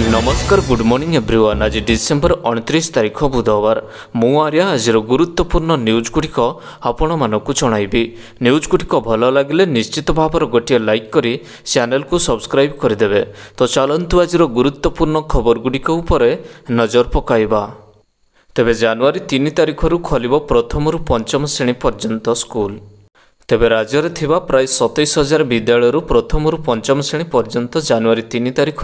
नमस्कार good morning everyone. आज December 29 तारिख बुधवार मु आर्या आज गुरुत्वपूर्ण न्यूज गुड़िक आपण मानक जणाइबी। न्यूज गुड़िक भल लगे निश्चित भाव गोटे लाइक करी चैनल को सब्सक्राइब करदेवे। तो चलतु आज गुरुत्वपूर्ण खबर गुड़िक उपर नजर पकाइबा। तेबे जनवरी 3 तारिख खोलिबो प्रथम रु पंचम श्रेणी पर्यंत स्कूल। तेबे राज्य में थिबा प्राय 27,000 विद्यालय प्रथम रु पंचम श्रेणी पर्यंत जनवरी 3 तारिख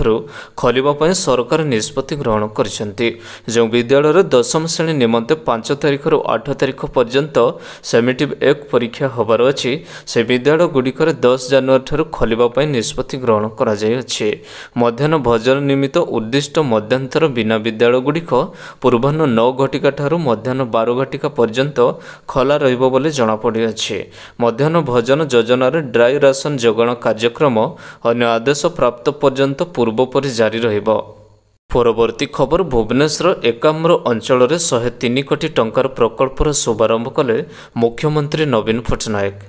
खोलिबा सरकार निष्पत्ति ग्रहण करिसेंती। जो विद्यालय दशम श्रेणी निमंते 5 तारिख रु 8 तारिख पर्यंत सेमेटिव 1 परीक्षा होबार अछि से विद्यालय गुड़िकर 10 जनवरी ठारू खोलिबा निष्पत्ति ग्रहण करा जाय अछि। मध्याह्न भोजन निमित्त उद्दिष्ट मध्यांतर बिना विद्यालय गुड़िक पूर्वाह्न 9 घटिका ठारू मध्याह्न 12 घटिका पर्यंत खोला रहिबो बोली जणा पड़ि अछि। मध्याह्न भोजन योजन ड्राई राशन जोगाण कार्यक्रम अन्य आदेश प्राप्त पर्यंत पूर्वपरि जारी रहिबो। परवर्ती खबर भुवनेश्वर एकाम्र अंचल 103 कोटी टंकार प्रकल्पर शुभारंभ कले मुख्यमंत्री नवीन पट्टनायक।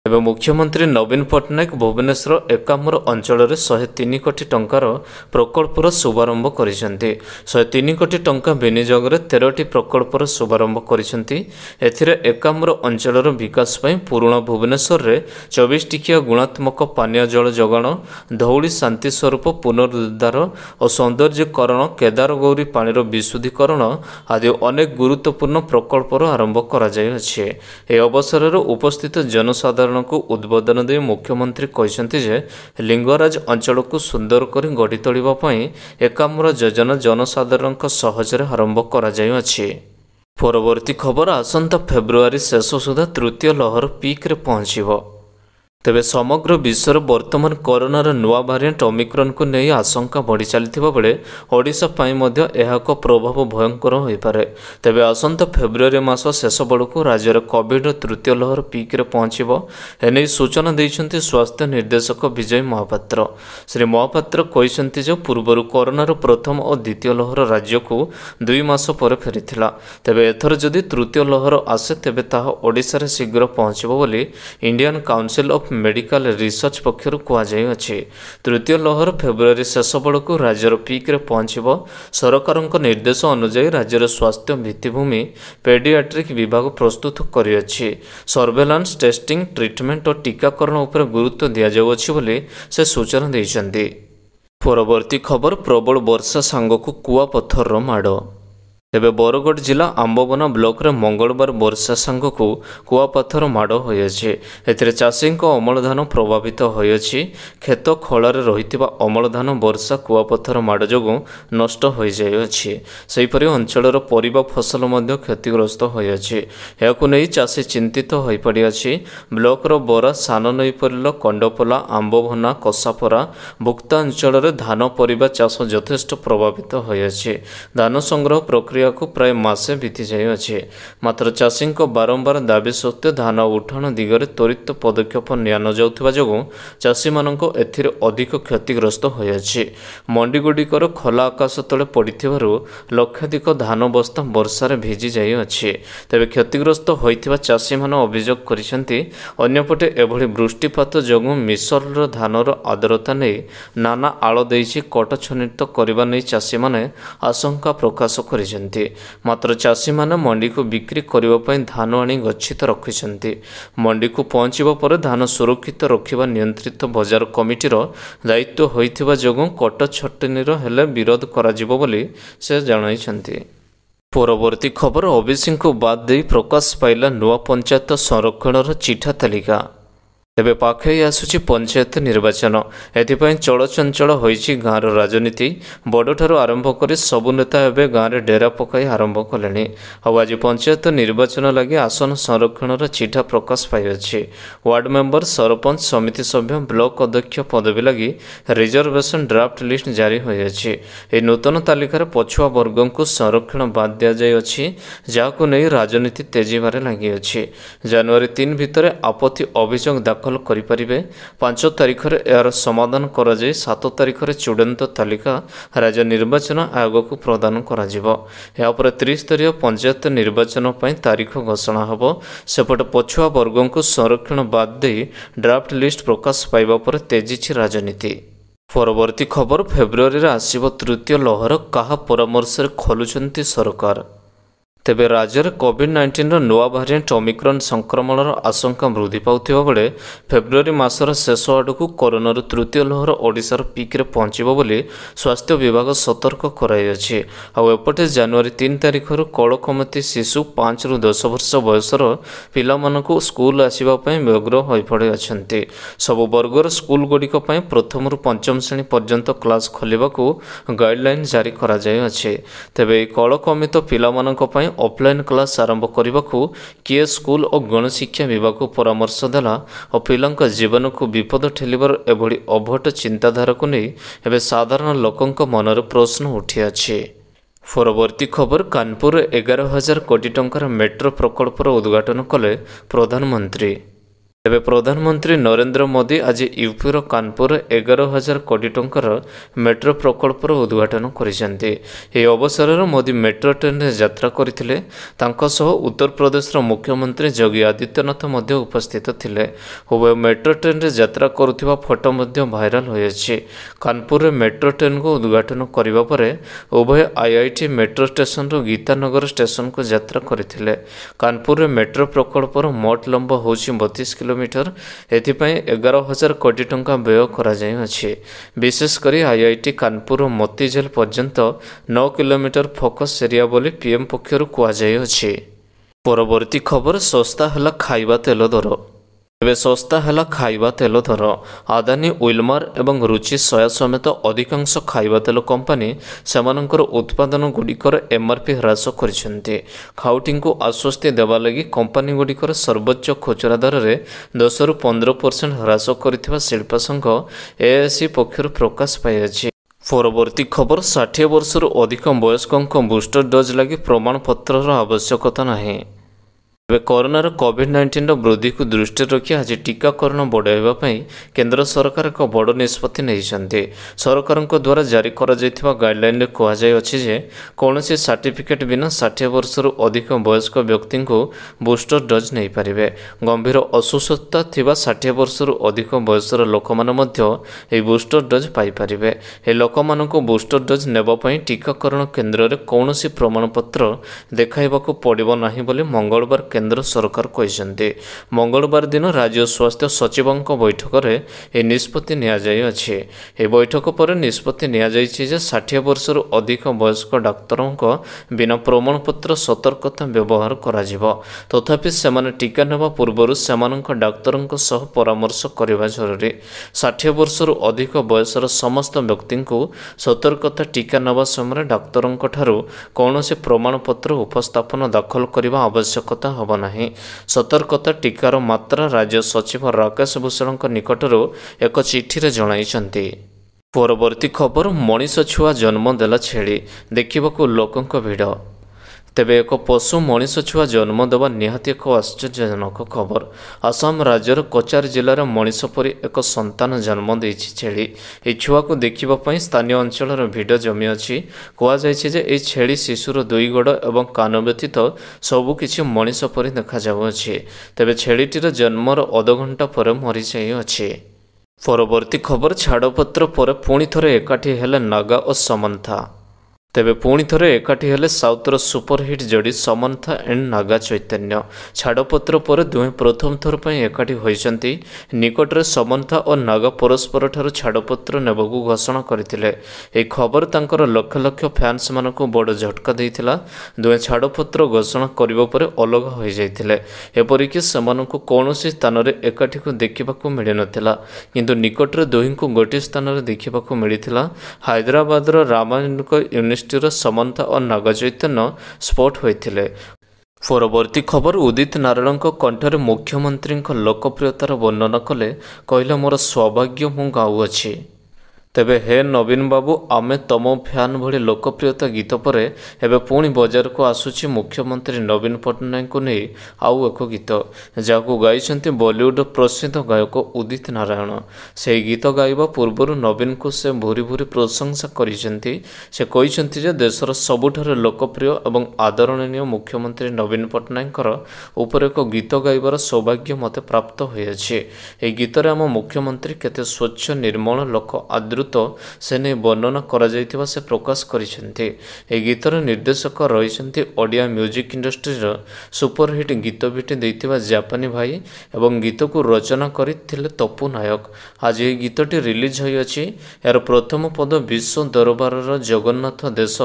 एवं मुख्यमंत्री नवीन पट्टनायक भुवनेश्वर एकाम्र अंचल 103 कोटी टंकार प्रकल्पर शुभारंभ करिसेंती। 103 कोटी टंका विनियोग 13टी प्रकल्पर शुभारंभ करिसेंती। एथिरे एकाम्र अंचल विकास पई पुराणा भुवनेश्वर रे 24 टिकिया गुणात्मक पानीय जल जोगाण, धौली शांति स्वरूप पुनरुद्धार और सौंदर्यकरण, केदारगौरी पानीर विशुद्धीकरण आदि अनेक गुरुत्वपूर्ण प्रकल्पर आरंभ करा जाय अछि। ए अवसर उपस्थित जनसाधारण को उद्बोधन दे मुख्यमंत्री कहते जे लिंगराज अंचल को सुंदर कर गढ़ी तोलिबा पई एकाम्र योजना जनसाधारण सहजरे आरंभ करा जाय अछि। परवर्ती खबर आसंता फेब्रुआरी शेष सुधा तृतीय लहर पीक रे पहुंचीबो। तेबे समग्र विश्व में वर्तमान कोरोनार नुआ भारिएंट ओमिक्रॉन को नहीं आशंका बढ़ी चलथिबा बेले ओडिशा पई मध्य एहाको प्रभाव भयंकर होई पारे। तेबे आसंता फेब्रुआरी मास शेष बेलू राज्य में कोविड तृतीय लहर पीक रे पहुंचीबो एने सूचना दैछंती स्वास्थ्य निर्देशक विजय महापात्र। श्री महापात्र कहते जे पूर्वर कोरोनार प्रथम और द्वितीय लहर राज्य को 2 मास पर फेरीथिला। तेबे एथर जदि तृतीय लहर आसे तेबे ताहा ओडिशा रे शीघ्र पहुंचीबो बोली Indian Council of Medical Research पक्षर कहुछि। तृतीय लहर फेब्रुआरी शेष बेलू राज्यर पीक रे पहुंचीबो। सरकारक निर्देश अनुसार राज्यर स्वास्थ्य भित्तिभूमि पेडियाट्रिक विभाग प्रस्तुत करिअछि। सर्वेलांस, टेस्टिंग, ट्रिटमेंट और टीकाकरण उपर गुरुत्व दिया जाउछि बोली से सूचना दैछन्ति। परवर्ती खबर प्रबल वर्षा सांगकु कुआपत्थर माड़। तेबे बरगढ़ जिला आंबवना ब्लॉक रे मंगलवार वर्षा सांग को कुआपत्थर माड़ होइछि। एथिरे चाषी अमल धान प्रभावित होइछि। खेत खलार रहितिबा अमल धान वर्षा कुआपत्थर माड़ जोगु नष्ट होई जाइछि। सेहिपरि अंचलर परिबा फसल मध्य क्षतिग्रस्त होइछि। याकु नै चाषी चिंतित होई पड़िछि। ब्लॉक रो बोरा, सान नईपरिल, कंडपला, आंबवना, कसापरा, भुक्ता अंचल रे धान परिबा चाष यथेष्ट प्रभावित होइछि। धान संग्रह प्रक्रिया को प्राय मासे बीती जाइए। मात्र चाषी बारंबार दाबी सत्वे धान उठाण दिगरे त्वरित पदक्षेप नियानजाउथिबा जोगु चाषी मानक एथिरे अधिक क्षतिग्रस्त होइछि। मंडी गुड़िकर खोला आकाश तले पड़िथिबारु लक्षाधिक धान बस्ता वर्षारे भिजी जाइछि। तेबे क्षतिग्रस्त होइथिबा चाषी मान अभियोग करिसेंती। अन्यपटे एभली वृष्टिपात जोगु मिसरर धानर आर्द्रता नै नाना आळ देइछि कट छनित करबा नै चाषी माने आशंका प्रकाश करिसेंती। मात्र चाषी माने मंडी को बिक्री करबा पई धान आनी गच्छित रखिसेंती। मंडी को पहुंचीबा पर धान सुरक्षित रखिबा नियंत्रित बाजार कमिटीर दायित्व होइथिबा जोगु कट छटनीर हेले विरोध कराजिबो बोली से जणाइछंती। परवर्ती खबर ओबीसी को बाद दे प्रकाश पाइला नुआ पंचायत संरक्षणर चिठा तालिका। तेबे पाखे आसुची पंचायत निर्वाचन। एथिपाई चलचंचल होइछि गाँर राजनीति। बड़ठारू आरंभ कर सबु नेता एवं गाँव में डेरा पकाई आरंभ कले। आज पंचायत निर्वाचन लगी आसन संरक्षणर चिठा प्रकाश पाइछि। वार्ड मेंबर, सरपंच, समिति सभ्य, ब्लॉक अध्यक्ष पदवी लगी रिजर्वेशन ड्राफ्ट लिस्ट जारी होइछि। ए नूतन तालिकार पछुआ वर्ग को संरक्षण बाद दिया जाइछि, जाहाकु नै राजनीति तेजीबारे लागिअछि। जनवरी 3 भितर आपत्ति अभियोग दाखल करिपारिबे। 5 तारिख रे यार समाधान करा जाय 7 तारिख रे चूड़ांत तालिका राज्य निर्वाचन आयोग को प्रदान करा जिवो। या पर त्रिस्तरीय पंचायत निर्वाचन पई तारीख घोषणा हबो। सेपट पछुआ वर्ग को संरक्षण बाद दे ड्राफ्ट लिस्ट प्रकाश पाइबा पर तेजीछि राजनीति। ପରବର୍ତ୍ତୀ ଖବର ଫେବୃଆରୀରେ ଆସିବ ତୃତୀୟ ଲହର କାହା ପରାମର୍ଶରେ ଖୋଲୁଛନ୍ତି ସରକାର। ତେବେ ରାଜ୍ୟରେ କୋଭିଡ୍-19ର ନୂଆ ଭାରିଏଣ୍ଟ ଓମିକ୍ରନ୍ ସଂକ୍ରମଣର ଆଶଙ୍କା ବୃଦ୍ଧି ପାଉଥିବା ବେଳେ ଫେବୃଆରୀ ମାସର ଶେଷ ଆଡ଼କୁ କରୋନାର ତୃତୀୟ ଲହର ଓଡ଼ିଶାର ପିକ୍ରେ ପହଞ୍ଚିବ ବୋଲି ସ୍ୱାସ୍ଥ୍ୟ ବିଭାଗ ସତର୍କ କରାଇଅଛି। ଆଉ ଏପଟେ ଜାନୁଆରୀ 3 ତାରିଖରୁ କଳକମତି ଶିଶୁ 5ରୁ 10 ବର୍ଷ ବୟସର ପିଲାମାନଙ୍କୁ ସ୍କୁଲ ଆସିବା ପାଇଁ ବ୍ୟଗ୍ର ହୋଇପଡ଼ିଅଛନ୍ତି। ସବୁ ବର୍ଗର ସ୍କୁଲଗୁଡ଼ିକ ପାଇଁ ପ୍ରଥମରୁ ପଞ୍ଚମ ଶ୍ରେଣୀ ପର୍ଯ୍ୟନ୍ତ କ୍ଲାସ୍ ଖୋଲିବାକୁ ଗାଇଡ୍ଲାଇନ୍ ଜାରି କରାଯାଇଅଛି। ତେବେ ଏହି କଳକମିତ ପିଲାମାନଙ୍କ ପାଇଁ ଅଫଲାଇନ୍ କ୍ଲାସ୍ ଆରମ୍ଭ କରିବାକୁ କିଏ ସ୍କୁଲ ଓ ଗଣଶିକ୍ଷା ବିଭାଗକୁ ପରାମର୍ଶ ଦେଲା ଓ ପିଲାଙ୍କ ଜୀବନକୁ ବିପଦ ଠେଲିବାର ଏଭଳି ଅଭଟ ଚିନ୍ତାଧାରାକୁ ନେଇ ଏବେ ସାଧାରଣ ଲୋକଙ୍କ ମନରେ ପ୍ରଶ୍ନ ଉଠିଅଛି। ପରବର୍ତ୍ତୀ ଖବର କାନପୁରରେ 11,000 କୋଟି ଟଙ୍କାର ମେଟ୍ରୋ ପ୍ରକଳ୍ପର ଉଦ୍ଘାଟନ କଲେ ପ୍ରଧାନମନ୍ତ୍ରୀ। ତେବେ ପ୍ରଧାନମନ୍ତ୍ରୀ ନରେନ୍ଦ୍ର ମୋଦି ଆଜି ୟୁପିର କାନପୁରରେ 11,000 କୋଟି ଟଙ୍କାର ମେଟ୍ରୋ ପ୍ରକଳ୍ପର ଉଦ୍ଘାଟନ କରିଛନ୍ତି। ଏହି ଅବସରରେ ମୋଦି ମେଟ୍ରୋ ଟ୍ରେନ୍ରେ ଯାତ୍ରା କରିଥିଲେ। ତାଙ୍କ ସହ ଉତ୍ତରପ୍ରଦେଶର ମୁଖ୍ୟମନ୍ତ୍ରୀ ଯୋଗୀ ଆଦିତ୍ୟନାଥ ମଧ୍ୟ ଉପସ୍ଥିତ ଥିଲେ। ଉଭୟ ମେଟ୍ରୋ ଟ୍ରେନ୍ରେ ଯାତ୍ରା କରୁଥିବା ଫଟୋ ମଧ୍ୟ ଭାଇରାଲ ହୋଇଅଛି। କାନପୁରରେ ମେଟ୍ରୋ ଟ୍ରେନ୍କୁ ଉଦ୍ଘାଟନ କରିବା ପରେ ଉଭୟ ଆଇଆଇଟି ମେଟ୍ରୋ ଷ୍ଟେସନରୁ ଗୀତାନଗର ଷ୍ଟେସନକୁ ଯାତ୍ରା କରିଥିଲେ। କାନପୁରରେ ମେଟ୍ରୋ ପ୍ରକଳ୍ପର ମୋଟ ଲମ୍ବ ହେଉଛି 32 କିଲୋମିଟର। ଏଥିପାଇଁ 11,000 କୋଟି ଟଙ୍କା ବ୍ୟୟ କରାଯାଇଅଛି। ବିଶେଷ କରି ଆଇଆଇଟି କାନପୁର ମୋତିଝିଲ ପର୍ଯ୍ୟନ୍ତ 9 କିଲୋମିଟର ଫୋକସ୍ ଏରିଆ ବୋଲି ପିଏମ୍ ପକ୍ଷରୁ କୁହାଯାଇଅଛି। ପରବର୍ତ୍ତୀ ଖବର ଶସ୍ତା ହେଲା ଖାଇବା ତେଲ ଦର। ଏବେ ଶସ୍ତା ହେଲା ଖାଇବା ତେଲ ଦର। ଆଦାନୀ, ୱିଲମାର ଏବଂ ରୁଚି ସୋୟା ସମେତ ଅଧିକାଂଶ ଖାଇବା ତେଲ କମ୍ପାନୀ ସେମାନଙ୍କର ଉତ୍ପାଦନଗୁଡ଼ିକର ଏମ୍ଆର୍ପି ହ୍ରାସ କରିଛନ୍ତି। ଖାଉଟିଙ୍କୁ ଆଶ୍ୱସ୍ତି ଦେବା ଲାଗି କମ୍ପାନୀଗୁଡ଼ିକର ସର୍ବୋଚ୍ଚ ଖୁଚୁରା ଦରରେ 10ରୁ 15% ହ୍ରାସ କରିଥିବା ଶିଳ୍ପ ସଂଘ ଏଏସି ପକ୍ଷରୁ ପ୍ରକାଶ ପାଇଅଛି। ପରବର୍ତ୍ତୀ ଖବର 60 ବର୍ଷରୁ ଅଧିକ ବୟସ୍କଙ୍କ ବୁଷ୍ଟର ଡୋଜ୍ ଲାଗି ପ୍ରମାଣପତ୍ରର ଆବଶ୍ୟକତା ନାହିଁ। ଏବେ କରୋନାର କୋଭିଡ୍-19ର ବୃଦ୍ଧିକୁ ଦୃଷ୍ଟିରେ ରଖି ଆଜି ଟିକାକରଣ ବଢ଼ାଇବା ପାଇଁ କେନ୍ଦ୍ର ସରକାର ଏକ ବଡ଼ ନିଷ୍ପତ୍ତି ନେଇଛନ୍ତି। ସରକାରଙ୍କ ଦ୍ୱାରା ଜାରି କରାଯାଇଥିବା ଗାଇଡ୍ଲାଇନ୍ରେ କୁହାଯାଇଅଛି ଯେ କୌଣସି ସାର୍ଟିଫିକେଟ୍ ବିନା 60 ବର୍ଷରୁ ଅଧିକ ବୟସ୍କ ବ୍ୟକ୍ତିଙ୍କୁ ବୁଷ୍ଟର ଡୋଜ୍ ନେଇପାରିବେ। ଗମ୍ଭୀର ଅସୁସ୍ଥତା ଥିବା 60 ବର୍ଷରୁ ଅଧିକ ବୟସର ଲୋକମାନେ ମଧ୍ୟ ଏହି ବୁଷ୍ଟର ଡୋଜ୍ ପାଇପାରିବେ। ଏହି ଲୋକମାନଙ୍କୁ ବୁଷ୍ଟର ଡୋଜ୍ ନେବା ପାଇଁ ଟିକାକରଣ କେନ୍ଦ୍ରରେ କୌଣସି ପ୍ରମାଣପତ୍ର ଦେଖାଇବାକୁ ପଡ଼ିବ ନାହିଁ ବୋଲି ମଙ୍ଗଳବାର କେନ୍ଦ୍ର ସରକାର କହିଛନ୍ତି। ମଙ୍ଗଳବାର ଦିନ ରାଜ୍ୟ ସ୍ୱାସ୍ଥ୍ୟ ସଚିବଙ୍କ ବୈଠକରେ ଏହି ନିଷ୍ପତ୍ତି ନିଆଯାଇଅଛି। ଏହି ବୈଠକ ପରେ ନିଷ୍ପତ୍ତି ନିଆଯାଇଛି ଯେ 60 ବର୍ଷରୁ ଅଧିକ ବୟସ୍କ ଡାକ୍ତରଙ୍କ ବିନା ପ୍ରମାଣପତ୍ର ସତର୍କତା ବ୍ୟବହାର କରାଯିବ। ତଥାପି ସେମାନେ ଟିକା ନେବା ପୂର୍ବରୁ ସେମାନଙ୍କ ଡାକ୍ତରଙ୍କ ସହ ପରାମର୍ଶ କରିବା ଜରୁରୀ। 60 ବର୍ଷରୁ ଅଧିକ ବୟସର ସମସ୍ତ ବ୍ୟକ୍ତିଙ୍କୁ ସତର୍କତା ଟିକା ନେବା ସମୟରେ ଡାକ୍ତରଙ୍କଠାରୁ କୌଣସି ପ୍ରମାଣପତ୍ର ଉପସ୍ଥାପନ ଦାଖଲ କରିବା ଆବଶ୍ୟକତା ହେବ ନାହିଁ। ସତର୍କତା ଟିକାର ମାତ୍ରା ରାଜ୍ୟ ସଚିବ ରାକେଶ ଭୂଷଣଙ୍କ ନିକଟରୁ ଏକ ଚିଠିରେ ଜଣାଇଛନ୍ତି। ପରବର୍ତ୍ତୀ ଖବର ମଣିଷ ଛୁଆ ଜନ୍ମ ଦେଲା ଛେଳି, ଦେଖିବାକୁ ଲୋକଙ୍କ ଭିଡ଼। ତେବେ ଏକ ପଶୁ ମଣିଷ ଛୁଆ ଜନ୍ମ ଦେବା ନିହାତି ଏକ ଆଶ୍ଚର୍ଯ୍ୟଜନକ ଖବର। ଆସାମ ରାଜ୍ୟର କୋଚାର ଜିଲ୍ଲାରେ ମଣିଷ ପରି ଏକ ସନ୍ତାନ ଜନ୍ମ ଦେଇଛି ଛେଳି। ଏହି ଛୁଆକୁ ଦେଖିବା ପାଇଁ ସ୍ଥାନୀୟ ଅଞ୍ଚଳର ଭିଡ଼ ଜମିଅଛି। କୁହାଯାଇଛି ଯେ ଏହି ଛେଳି ଶିଶୁର 2 ଗୋଡ଼ ଏବଂ କାନ ବ୍ୟତୀତ ସବୁକିଛି ମଣିଷ ପରି ଦେଖାଯାଉଅଛି। ତେବେ ଛେଳିଟିର ଜନ୍ମର ଅଧଘଣ୍ଟା ପରେ ମରିଯାଇଅଛି। ପରବର୍ତ୍ତୀ ଖବର ଛାଡ଼ପତ୍ର ପରେ ପୁଣି ଥରେ ଏକାଠି ହେଲେ ନାଗା ଓ ସମନ୍ଥା। ତେବେ ପୁଣି ଥରେ ଏକାଠି ହେଲେ ସାଉଥର ସୁପରହିଟ୍ ଯୋଡ଼ି ସମନ୍ଥା ଏଣ୍ଡ ନାଗା ଚୈତନ୍ୟ। ଛାଡ଼ପତ୍ର ପରେ ଦୁହେଁ ପ୍ରଥମ ଥର ପାଇଁ ଏକାଠି ହୋଇଛନ୍ତି। ନିକଟରେ ସମନ୍ଥା ଓ ନାଗା ପରସ୍ପରଠାରୁ ଛାଡ଼ପତ୍ର ନେବାକୁ ଘୋଷଣା କରିଥିଲେ। ଏହି ଖବର ତାଙ୍କର ଲକ୍ଷ ଲକ୍ଷ ଫ୍ୟାନ୍ସମାନଙ୍କୁ ବଡ଼ ଝଟକା ଦେଇଥିଲା। ଦୁହେଁ ଛାଡ଼ପତ୍ର ଘୋଷଣା କରିବା ପରେ ଅଲଗା ହୋଇଯାଇଥିଲେ। ଏପରିକି ସେମାନଙ୍କୁ କୌଣସି ସ୍ଥାନରେ ଏକାଠିକୁ ଦେଖିବାକୁ ମିଳିନଥିଲା। କିନ୍ତୁ ନିକଟରେ ଦୁହିଁଙ୍କୁ ଗୋଟିଏ ସ୍ଥାନରେ ଦେଖିବାକୁ ମିଳିଥିଲା। ହାଇଦ୍ରାବାଦର ରାମାୟଣକ ୟୁନିଭର୍ସିଟିର ସମନ୍ଥା ଓ ନାଗା ଚୈତନ୍ୟ ସ୍ପଟ୍ ହୋଇଥିଲେ। ପରବର୍ତ୍ତୀ ଖବର ଉଦିତ ନାରାୟଣଙ୍କ କଣ୍ଠରେ ମୁଖ୍ୟମନ୍ତ୍ରୀଙ୍କ ଲୋକପ୍ରିୟତାର ବର୍ଣ୍ଣନା କଲେ, କହିଲେ ମୋର ସୌଭାଗ୍ୟ ମୁଁ ଗାଉଅଛି। ତେବେ ହେ ନବୀନ ବାବୁ, ଆମେ ତମ ଫ୍ୟାନ୍ ଭଳି ଲୋକପ୍ରିୟତା ଗୀତ ପରେ ଏବେ ପୁଣି ବଜାରକୁ ଆସୁଛି ମୁଖ୍ୟମନ୍ତ୍ରୀ ନବୀନ ପଟ୍ଟନାୟକଙ୍କୁ ନେଇ ଆଉ ଏକ ଗୀତ, ଯାହାକୁ ଗାଇଛନ୍ତି ବଲିଉଡର ପ୍ରସିଦ୍ଧ ଗାୟକ ଉଦିତ ନାରାୟଣ। ସେହି ଗୀତ ଗାଇବା ପୂର୍ବରୁ ନବୀନଙ୍କୁ ସେ ଭୁରି ଭୁରି ପ୍ରଶଂସା କରିଛନ୍ତି। ସେ କହିଛନ୍ତି ଯେ ଦେଶର ସବୁଠାରୁ ଲୋକପ୍ରିୟ ଏବଂ ଆଦରଣୀୟ ମୁଖ୍ୟମନ୍ତ୍ରୀ ନବୀନ ପଟ୍ଟନାୟକଙ୍କର ଉପରେ ଏକ ଗୀତ ଗାଇବାର ସୌଭାଗ୍ୟ ମୋତେ ପ୍ରାପ୍ତ ହୋଇଅଛି। ଏହି ଗୀତରେ ଆମ ମୁଖ୍ୟମନ୍ତ୍ରୀ କେତେ ସ୍ୱଚ୍ଛ ନିର୍ମଳ ଲୋକ ଆଦୃତ ଗୁରୁତ୍ୱ ସେ ନେଇ ବର୍ଣ୍ଣନା କରାଯାଇଥିବା ସେ ପ୍ରକାଶ କରିଛନ୍ତି। ଏହି ଗୀତର ନିର୍ଦ୍ଦେଶକ ରହିଛନ୍ତି ଓଡ଼ିଆ ମ୍ୟୁଜିକ୍ ଇଣ୍ଡଷ୍ଟ୍ରିର ସୁପରହିଟ୍ ଗୀତ ବିଟି ଦେଇଥିବା ଜାପାନୀ ଭାଇ ଏବଂ ଗୀତକୁ ରଚନା କରିଥିଲେ ତପୁ ନାୟକ। ଆଜି ଏହି ଗୀତଟି ରିଲିଜ୍ ହୋଇଅଛି। ଏହାର ପ୍ରଥମ ପଦ ବିଶ୍ୱ ଦରବାରର ଜଗନ୍ନାଥ ଦେଶ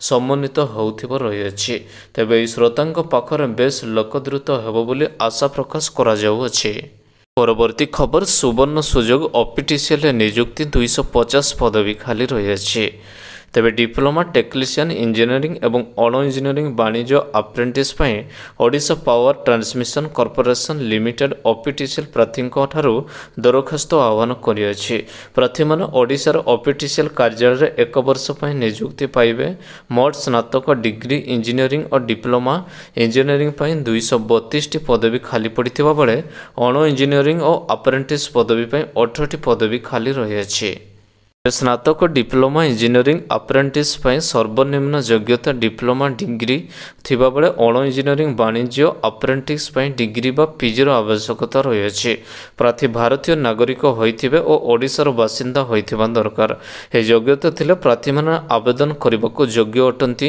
ସମନ୍ୱିତ ହେଉଥିବା ରହିଅଛି। ତେବେ ଏହି ଶ୍ରୋତାଙ୍କ ପାଖରେ ବେଶ୍ ଲୋକଦ୍ରୁତ ହେବ ବୋଲି ଆଶା ପ୍ରକାଶ କରାଯାଉଅଛି। ପରବର୍ତ୍ତୀ ଖବର ସୁବର୍ଣ୍ଣ ସୁଯୋଗ ଅପିଟିସିଏଲରେ ନିଯୁକ୍ତି 250 ପଦବୀ ଖାଲି ରହିଅଛି। ତେବେ ଡିପ୍ଲୋମା ଟେକ୍ନିସିଆନ ଇଞ୍ଜିନିୟରିଂ ଏବଂ ଅଣ ଇଞ୍ଜିନିୟରିଂ ବାଣିଜ୍ୟ ଆପ୍ରେଣ୍ଟିସ୍ ପାଇଁ Odisha Power Transmission Corporation Limited OPTCL ପ୍ରାର୍ଥୀଙ୍କଠାରୁ ଦରଖାସ୍ତ ଆହ୍ୱାନ କରିଅଛି। ପ୍ରାର୍ଥୀମାନେ ଓଡ଼ିଶାର ଅପିଟିସିଏଲ କାର୍ଯ୍ୟାଳୟରେ 1 ବର୍ଷ ପାଇଁ ନିଯୁକ୍ତି ପାଇବେ। ମୋଟ ସ୍ନାତକ ଡିଗ୍ରୀ ଇଞ୍ଜିନିୟରିଂ ଓ ଡିପ୍ଲୋମା ଇଞ୍ଜିନିୟରିଂ ପାଇଁ 232ଟି ପଦବୀ ଖାଲି ପଡ଼ିଥିବା ବେଳେ ଅଣ ଇଞ୍ଜିନିୟରିଂ ଓ ଆପ୍ରେଣ୍ଟିସ୍ ପଦବୀ ପାଇଁ 18ଟି ପଦବୀ ଖାଲି ରହିଅଛି। ସ୍ନାତକ ଡିପ୍ଲୋମା ଇଞ୍ଜିନିୟରିଂ ଆପ୍ରେଣ୍ଟିସ୍ ପାଇଁ ସର୍ବନିମ୍ନ ଯୋଗ୍ୟତା ଡିପ୍ଲୋମା ଡିଗ୍ରୀ ଥିବାବେଳେ ଅଣ ଇଞ୍ଜିନିୟରିଂ ବାଣିଜ୍ୟ ଆପ୍ରେଣ୍ଟିସ୍ ପାଇଁ ଡିଗ୍ରୀ ବା ପିଜିର ଆବଶ୍ୟକତା ରହିଅଛି। ପ୍ରାର୍ଥୀ ଭାରତୀୟ ନାଗରିକ ହୋଇଥିବେ ଓ ଓଡ଼ିଶାର ବାସିନ୍ଦା ହୋଇଥିବା ଦରକାର। ଏହି ଯୋଗ୍ୟତା ଥିଲେ ପ୍ରାର୍ଥୀମାନେ ଆବେଦନ କରିବାକୁ ଯୋଗ୍ୟ ଅଟନ୍ତି।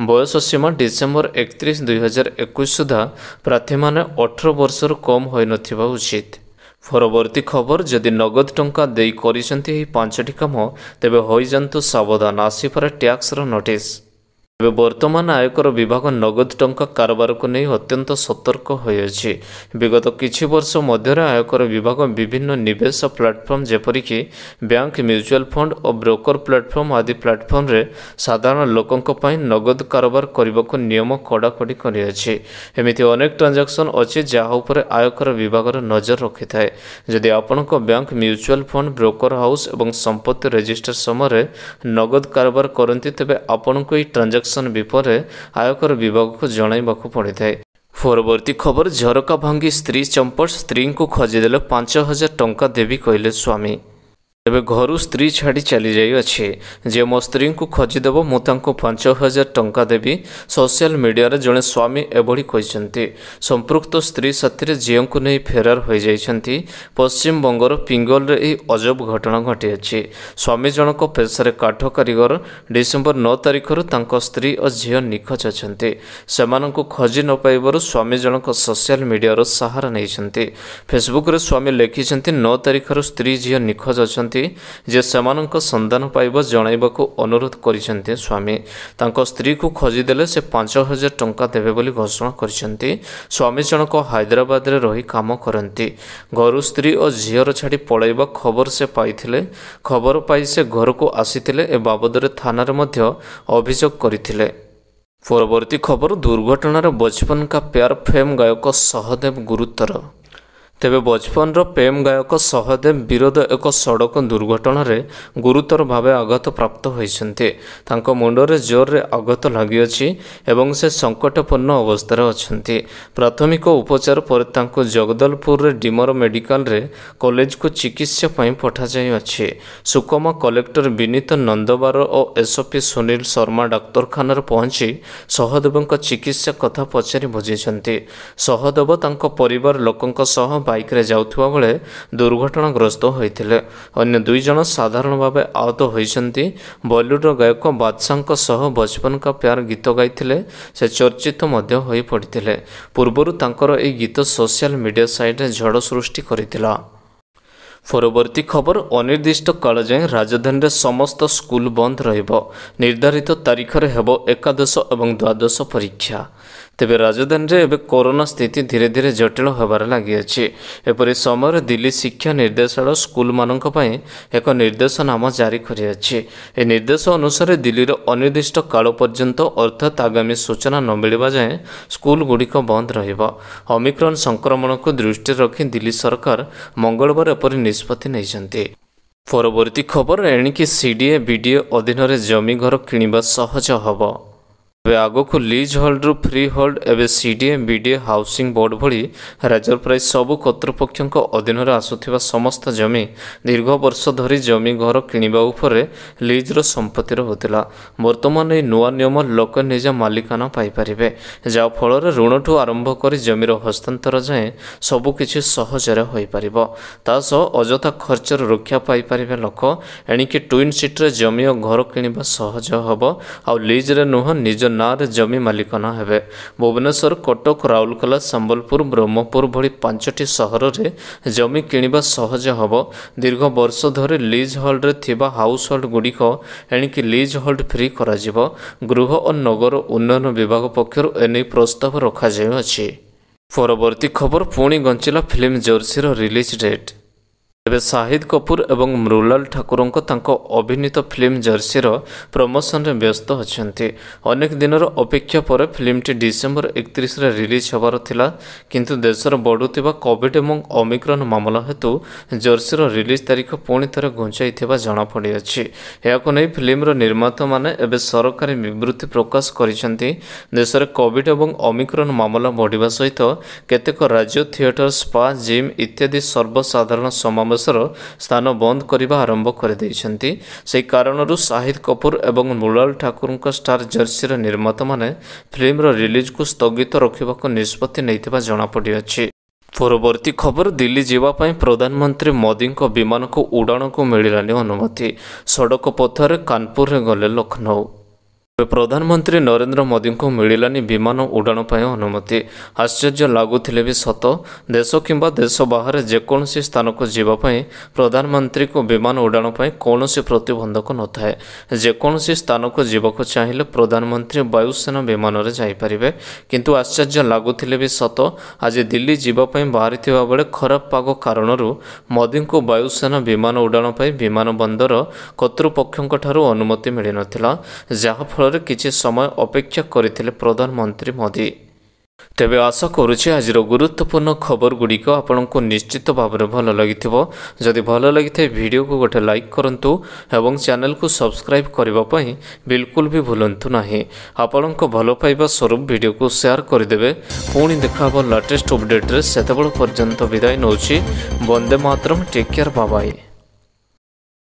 ବୟସ ସୀମା ଡିସେମ୍ବର 31, 2021 ସୁଦ୍ଧା ପ୍ରାର୍ଥୀମାନେ 18 ବର୍ଷରୁ କମ୍ ହୋଇନଥିବା ଉଚିତ। ପରବର୍ତ୍ତୀ ଖବର ଯଦି ନଗଦ ଟଙ୍କା ଦେଇ କରିଛନ୍ତି ଏହି 5ଟି କାମ ତେବେ ହୋଇଯାନ୍ତୁ ସାବଧାନ, ଆସିପାରେ ଟ୍ୟାକ୍ସର ନୋଟିସ୍। ଏବେ ବର୍ତ୍ତମାନ ଆୟକର ବିଭାଗ ନଗଦ ଟଙ୍କା କାରବାରକୁ ନେଇ ଅତ୍ୟନ୍ତ ସତର୍କ ହୋଇଅଛି। ବିଗତ କିଛି ବର୍ଷ ମଧ୍ୟରେ ଆୟକର ବିଭାଗ ବିଭିନ୍ନ ନିବେଶ ପ୍ଲାଟଫର୍ମ ଯେପରିକି ବ୍ୟାଙ୍କ, ମ୍ୟୁଚୁଆଲ ଫଣ୍ଡ ଓ ବ୍ରୋକର ପ୍ଲାଟଫର୍ମ ଆଦି ପ୍ଲାଟଫର୍ମରେ ସାଧାରଣ ଲୋକଙ୍କ ପାଇଁ ନଗଦ କାରବାର କରିବାକୁ ନିୟମ କଡ଼ାକଡ଼ି କରିଅଛି। ଏମିତି ଅନେକ ଟ୍ରାଞ୍ଜାକ୍ସନ୍ ଅଛି ଯାହା ଉପରେ ଆୟକର ବିଭାଗର ନଜର ରଖିଥାଏ। ଯଦି ଆପଣଙ୍କ bank, mutual fund, broker house ଏବଂ ସମ୍ପତ୍ତି ରେଜିଷ୍ଟର ସମୟରେ ନଗଦ କାରବାର କରନ୍ତି ତେବେ ଆପଣଙ୍କୁ ଏହି ଟ୍ରାଞ୍ଜାକ୍ସନ୍ ବିପରେ ଆୟକର ବିଭାଗକୁ ଜଣାଇବାକୁ ପଡ଼ିଥାଏ। ପରବର୍ତ୍ତୀ ଖବର ଝରକା ଭାଙ୍ଗି ସ୍ତ୍ରୀ ଚମ୍ପଟ, ସ୍ତ୍ରୀଙ୍କୁ ଖୋଜିଦେଲେ 5,000 ଟଙ୍କା ଦେବି କହିଲେ ସ୍ୱାମୀ। ତେବେ ଘରୁ ସ୍ତ୍ରୀ ଛାଡ଼ି ଚାଲିଯାଇଅଛି। ଯିଏ ମୋ ସ୍ତ୍ରୀଙ୍କୁ ଖୋଜିଦେବ ମୁଁ ତାଙ୍କୁ 5,000 ଟଙ୍କା ଦେବି। ସୋସିଆଲ ମିଡ଼ିଆରେ ଜଣେ ସ୍ୱାମୀ ଏଭଳି କହିଛନ୍ତି। ସମ୍ପୃକ୍ତ ସ୍ତ୍ରୀ ସାଥିରେ ଝିଅଙ୍କୁ ନେଇ ଫେରାର ହୋଇଯାଇଛନ୍ତି। ପଶ୍ଚିମବଙ୍ଗର ପିଙ୍ଗଲରେ ଏହି ଅଜବ ଘଟଣା ଘଟିଅଛି। ସ୍ୱାମୀ ଜଣକ ପେଶାରେ କାଠ କାରିଗର। ଡିସେମ୍ବର 9 ତାରିଖରୁ ତାଙ୍କ ସ୍ତ୍ରୀ ଓ ଝିଅ ନିଖୋଜ ଅଛନ୍ତି। ସେମାନଙ୍କୁ ଖୋଜି ନ ପାଇବାରୁ ସ୍ୱାମୀ ଜଣକ ସୋସିଆଲ ମିଡ଼ିଆର ସାହାରା ନେଇଛନ୍ତି। ଫେସବୁକରେ ସ୍ୱାମୀ ଲେଖିଛନ୍ତି 9 ତାରିଖରୁ ସ୍ତ୍ରୀ ଝିଅ ନିଖୋଜ ଅଛନ୍ତି, ଯେ ସେମାନଙ୍କ ସନ୍ଧାନ ପାଇବ ଜଣାଇବାକୁ ଅନୁରୋଧ କରିଛନ୍ତି ସ୍ୱାମୀ। ତାଙ୍କ ସ୍ତ୍ରୀକୁ ଖୋଜିଦେଲେ ସେ 5,000 ଟଙ୍କା ଦେବେ ବୋଲି ଘୋଷଣା କରିଛନ୍ତି। ସ୍ୱାମୀ ଜଣକ ହାଇଦ୍ରାବାଦରେ ରହି କାମ କରନ୍ତି। ଘରୁ ସ୍ତ୍ରୀ ଓ ଝିଅର ଛାଡ଼ି ପଳାଇବା ଖବର ସେ ପାଇଥିଲେ। ଖବର ପାଇ ସେ ଘରକୁ ଆସିଥିଲେ। ଏ ବାବଦରେ ଥାନାରେ ମଧ୍ୟ ଅଭିଯୋଗ କରିଥିଲେ। ପରବର୍ତ୍ତୀ ଖବର ଦୁର୍ଘଟଣାରେ ବଚପନ କା ପ୍ୟାର ଫେମ୍ ଗାୟକ ସହଦେବ ଗୁରୁତର। ତେବେ ବଚପନର ପ୍ରେମ ଗାୟକ ସହଦେବ ବିରୋଧ ଏକ ସଡ଼କ ଦୁର୍ଘଟଣାରେ ଗୁରୁତର ଭାବେ ଆଘାତପ୍ରାପ୍ତ ହୋଇଛନ୍ତି। ତାଙ୍କ ମୁଣ୍ଡରେ ଜୋରରେ ଆଘାତ ଲାଗିଅଛି ଏବଂ ସେ ସଙ୍କଟପୂର୍ଣ୍ଣ ଅବସ୍ଥାରେ ଅଛନ୍ତି। ପ୍ରାଥମିକ ଉପଚାର ପରେ ତାଙ୍କୁ ଜଗଦଲପୁରରେ ଡିମର ମେଡିକାଲରେ କଲେଜକୁ ଚିକିତ୍ସା ପାଇଁ ପଠାଯାଇଅଛି। ସୁକମା କଲେକ୍ଟର ବିନୀତ ନନ୍ଦବାର ଓ ଏସ୍ଓପି ସୁନୀଲ ଶର୍ମା ଡାକ୍ତରଖାନାରେ ପହଞ୍ଚି ସହଦେବଙ୍କ ଚିକିତ୍ସା କଥା ପଚାରି ବୁଝିଛନ୍ତି। ସହଦେବ ତାଙ୍କ ପରିବାର ଲୋକଙ୍କ ସହ ବାଇକ୍ରେ ଯାଉଥିବା ବେଳେ ଦୁର୍ଘଟଣାଗ୍ରସ୍ତ ହୋଇଥିଲେ। ଅନ୍ୟ 2 ଜଣ ସାଧାରଣ ଭାବେ ଆହତ ହୋଇଛନ୍ତି। ବଲିଉଡର ଗାୟକ ବାଦଶାହଙ୍କ ସହ ବଚପନ କା ପ୍ୟାର ଗୀତ ଗାଇଥିଲେ। ସେ ଚର୍ଚ୍ଚିତ ମଧ୍ୟ ହୋଇପଡ଼ିଥିଲେ। ପୂର୍ବରୁ ତାଙ୍କର ଏହି ଗୀତ ସୋସିଆଲ ମିଡ଼ିଆ ସାଇଟରେ ଝଡ଼ ସୃଷ୍ଟି କରିଥିଲା। ପରବର୍ତ୍ତୀ ଖବର ଅନିର୍ଦ୍ଦିଷ୍ଟ କାଳ ଯାଏଁ ରାଜଧାନୀରେ ସମସ୍ତ ସ୍କୁଲ ବନ୍ଦ ରହିବ। ନିର୍ଦ୍ଧାରିତ ତାରିଖରେ ହେବ ଏକାଦଶ ଏବଂ ଦ୍ୱାଦଶ ପରୀକ୍ଷା। ତେବେ ରାଜଧାନୀରେ ଏବେ କରୋନା ସ୍ଥିତି ଧୀରେ ଧୀରେ ଜଟିଳ ହେବାରେ ଲାଗିଅଛି। ଏପରି ସମୟରେ ଦିଲ୍ଲୀ ଶିକ୍ଷା ନିର୍ଦ୍ଦେଶାଳୟ ସ୍କୁଲମାନଙ୍କ ପାଇଁ ଏକ ନିର୍ଦ୍ଦେଶନାମା ଜାରି କରିଅଛି। ଏହି ନିର୍ଦ୍ଦେଶ ଅନୁସାରେ ଦିଲ୍ଲୀର ଅନିର୍ଦ୍ଦିଷ୍ଟ କାଳ ପର୍ଯ୍ୟନ୍ତ ଅର୍ଥାତ୍ ଆଗାମୀ ସୂଚନା ନ ମିଳିବା ଯାଏଁ ସ୍କୁଲଗୁଡ଼ିକ ବନ୍ଦ ରହିବ। ଓମିକ୍ରନ୍ ସଂକ୍ରମଣକୁ ଦୃଷ୍ଟିରେ ରଖି ଦିଲ୍ଲୀ ସରକାର ମଙ୍ଗଳବାର ଏପରି ନିଷ୍ପତ୍ତି ନେଇଛନ୍ତି। ପରବର୍ତ୍ତୀ ଖବର ଏଣିକି ସିଡିଏ ବିଡିଏ ଅଧୀନରେ ଜମି ଘର କିଣିବା ସହଜ ହେବ। ଏବେ ଆଗକୁ ଲିଜ୍ ହୋଲ୍ଡରୁ ଫ୍ରି ହୋଲ୍ଡ ଏବେ ସିଡିଏ ବିଡିଏ ହାଉସିଂ ବୋର୍ଡ ଭଳି ରାଜ୍ୟର ପ୍ରାୟ ସବୁ କର୍ତ୍ତୃପକ୍ଷଙ୍କ ଅଧୀନରେ ଆସୁଥିବା ସମସ୍ତ ଜମି ଦୀର୍ଘ ବର୍ଷ ଧରି ଜମି ଘର କିଣିବା ଉପରେ ଲିଜ୍ର ସମ୍ପତ୍ତି ରହୁଥିଲା। ବର୍ତ୍ତମାନ ଏହି ନୂଆ ନିୟମ ଲୋକ ନିଜ ମାଲିକାନା ପାଇପାରିବେ, ଯାହାଫଳରେ ଋଣଠୁ ଆରମ୍ଭ କରି ଜମିର ହସ୍ତାନ୍ତର ଯାଏଁ ସବୁକିଛି ସହଜରେ ହୋଇପାରିବ। ତା ସହ ଅଯଥା ଖର୍ଚ୍ଚରୁ ରକ୍ଷା ପାଇପାରିବେ ଲୋକ। ଏଣିକି ଟ୍ୱିନ୍ ସିଟିରେ ଜମି ଓ ଘର କିଣିବା ସହଜ ହେବ ଆଉ ଲିଜ୍ରେ ନୁହଁ ନିଜ ନାଁରେ ଜମି ମାଲିକାନା ହେବେ। ଭୁବନେଶ୍ୱର, କଟକ, ରାଉରକେଲା, ସମ୍ବଲପୁର, ବ୍ରହ୍ମପୁର ଭଳି 5ଟି ସହରରେ ଜମି କିଣିବା ସହଜ ହେବ। ଦୀର୍ଘ ବର୍ଷ ଧରି ଲିଜ୍ ହୋଲ୍ଡରେ ଥିବା ହାଉସ୍ ହୋଲ୍ଡ ଗୁଡ଼ିକ ଏଣିକି ଲିଜ୍ ହୋଲ୍ଡ ଫ୍ରି କରାଯିବ। ଗୃହ ଓ ନଗର ଉନ୍ନୟନ ବିଭାଗ ପକ୍ଷରୁ ଏନେଇ ପ୍ରସ୍ତାବ ରଖାଯାଇଅଛି। ପରବର୍ତ୍ତୀ ଖବର, ପୁଣି ଘଞ୍ଚିଲା ଫିଲ୍ମ ଜର୍ସିର ରିଲିଜ୍ ଡେଟ୍। ଏବେ ଶାହିଦ କପୁର ଏବଂ ମୃଣାଲ ଠାକୁରଙ୍କ ତାଙ୍କ ଅଭିନୀତ ଫିଲ୍ମ ଜର୍ସିର ପ୍ରମୋସନରେ ବ୍ୟସ୍ତ ଅଛନ୍ତି। ଅନେକ ଦିନର ଅପେକ୍ଷା ପରେ ଫିଲ୍ମଟି ଡିସେମ୍ବର 31ରେ ରିଲିଜ୍ ହେବାର ଥିଲା, କିନ୍ତୁ ଦେଶରେ ବଢ଼ୁଥିବା କୋଭିଡ୍ ଏବଂ ଓମିକ୍ରନ୍ ମାମଲା ହେତୁ ଜର୍ସିର ରିଲିଜ୍ ତାରିଖ ପୁଣି ଥରେ ଘୁଞ୍ଚାଇଥିବା ଜଣାପଡ଼ିଅଛି। ଏହାକୁ ନେଇ ଫିଲ୍ମର ନିର୍ମାତାମାନେ ଏବେ ସରକାରୀ ବିବୃତ୍ତି ପ୍ରକାଶ କରିଛନ୍ତି। ଦେଶରେ କୋଭିଡ୍ ଏବଂ ଓମିକ୍ରନ୍ ମାମଲା ବଢ଼ିବା ସହିତ କେତେକ ରାଜ୍ୟ ଥିଏଟର, ସ୍ପା, ଜିମ୍ ଇତ୍ୟାଦି ସର୍ବସାଧାରଣ ସମାବେଶର ସ୍ଥାନ ବନ୍ଦ କରିବା ଆରମ୍ଭ କରିଦେଇଛନ୍ତି। ସେହି କାରଣରୁ ଶାହିଦ କପୁର ଏବଂ ମୃଣାଲ ଠାକୁରଙ୍କ ଷ୍ଟାର ଜର୍ସିର ନିର୍ମାତାମାନେ ଫିଲ୍ମର ରିଲିଜକୁ ସ୍ଥଗିତ ରଖିବାକୁ ନିଷ୍ପତ୍ତି ନେଇଥିବା ଜଣାପଡ଼ିଅଛି। ପରବର୍ତ୍ତୀ ଖବର, ଦିଲ୍ଲୀ ଯିବା ପାଇଁ ପ୍ରଧାନମନ୍ତ୍ରୀ ମୋଦିଙ୍କ ବିମାନକୁ ଉଡ଼ାଣକୁ ମିଳିଲାନି ଅନୁମତି। ସଡ଼କ ପଥରେ କାନପୁରରେ ଗଲେ ଲକ୍ଷ୍ନୌ। ପ୍ରଧାନମନ୍ତ୍ରୀ ନରେନ୍ଦ୍ର ମୋଦିଙ୍କୁ ମିଳିଲାନି ବିମାନ ଉଡ଼ାଣ ପାଇଁ ଅନୁମତି। ଆଶ୍ଚର୍ଯ୍ୟ ଲାଗୁଥିଲେ ବି ସତ, ଦେଶ କିମ୍ବା ଦେଶ ବାହାରେ ଯେକୌଣସି ସ୍ଥାନକୁ ଯିବା ପାଇଁ ପ୍ରଧାନମନ୍ତ୍ରୀଙ୍କୁ ବିମାନ ଉଡ଼ାଣ ପାଇଁ କୌଣସି ପ୍ରତିବନ୍ଧକ ନଥାଏ। ଯେକୌଣସି ସ୍ଥାନକୁ ଯିବାକୁ ଚାହିଁଲେ ପ୍ରଧାନମନ୍ତ୍ରୀ ବାୟୁସେନା ବିମାନରେ ଯାଇପାରିବେ। କିନ୍ତୁ ଆଶ୍ଚର୍ଯ୍ୟ ଲାଗୁଥିଲେ ବି ସତ, ଆଜି ଦିଲ୍ଲୀ ଯିବା ପାଇଁ ବାହାରିଥିବା ବେଳେ ଖରାପ ପାଗ କାରଣରୁ ମୋଦିଙ୍କୁ ବାୟୁସେନା ବିମାନ ଉଡ଼ାଣ ପାଇଁ ବିମାନବନ୍ଦର କର୍ତ୍ତୃପକ୍ଷଙ୍କଠାରୁ ଅନୁମତି ମିଳିନଥିଲା, ଯାହାଫଳରେ କିଛି ସମୟ ଅପେକ୍ଷା କରିଥିଲେ ପ୍ରଧାନମନ୍ତ୍ରୀ ମୋଦି। ତେବେ ଆଶା କରୁଛି ଆଜିର ଗୁରୁତ୍ୱପୂର୍ଣ୍ଣ ଖବରଗୁଡ଼ିକ ଆପଣଙ୍କୁ ନିଶ୍ଚିତ ଭାବରେ ଭଲ ଲାଗିଥିବ। ଯଦି ଭଲ ଲାଗିଥାଏ ଭିଡ଼ିଓକୁ ଗୋଟେ ଲାଇକ୍ କରନ୍ତୁ ଏବଂ ଚ୍ୟାନେଲକୁ ସବସ୍କ୍ରାଇବ୍ କରିବା ପାଇଁ ବିଲକୁଲ ବି ଭୁଲନ୍ତୁ ନାହିଁ। ଆପଣଙ୍କ ଭଲ ପାଇବା ସ୍ୱରୂପ ଭିଡ଼ିଓକୁ ସେୟାର କରିଦେବେ। ପୁଣି ଦେଖା ହେବ ଲାଟେଷ୍ଟ ଅପଡେଟ୍ରେ। ସେତେବେଳେ ପର୍ଯ୍ୟନ୍ତ ବିଦାୟ ନେଉଛି। ବନ୍ଦେ ମାତରମ୍। Take care. Bye bye.